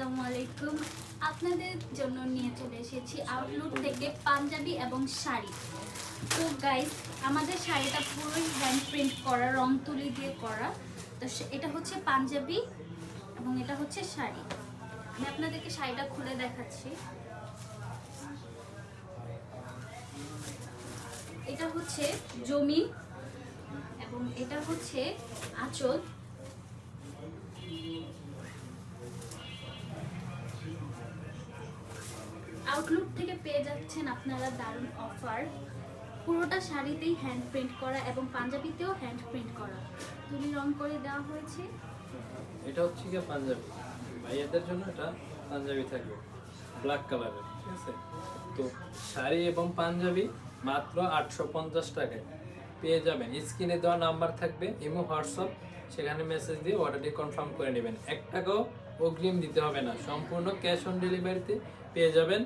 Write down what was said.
আসসালামু আলাইকুম। আপনাদের জন্য নিয়ে চলে এসেছি আউটলুক থেকে পাঞ্জাবি এবং শাড়ি। তো গাইস, আমাদের শাড়িটা পুরোই হ্যান্ড প্রিন্ট করা, রং তুলি দিয়ে করা। তো এটা হচ্ছে পাঞ্জাবি এবং এটা হচ্ছে শাড়ি। আমি আপনাদেরকে শাড়িটা খুলে দেখাচ্ছি। এটা হচ্ছে জমিন এবং এটা হচ্ছে আঁচল। আউটলুক থেকে পেয়ে যাচ্ছেন আপনারা দারুণ অফার। পুরোটা শাড়িতেই হ্যান্ড প্রিন্ট করা এবং পাঞ্জাবিতেও হ্যান্ড প্রিন্ট করা, তুলি রং করে দেওয়া হয়েছে। এটা হচ্ছে কি পাঞ্জাবি, ভাইয়াদের জন্য এটা পাঞ্জাবি থাকবে ব্ল্যাক কালারের, ঠিক আছে। তো শাড়ি এবং পাঞ্জাবি মাত্র 850 টাকায় পেয়ে যাবেন। স্ক্রিনে দেওয়া নাম্বার থাকবে, ইমো, হোয়াটসঅ্যাপ, সেখানে মেসেজ দিয়ে অর্ডারটি কনফার্ম করে নেবেন। 1 টাকাও অগ্রিম দিতে হবে না, সম্পূর্ণ ক্যাশ অন ডেলিভারিতে পেয়ে যাবেন।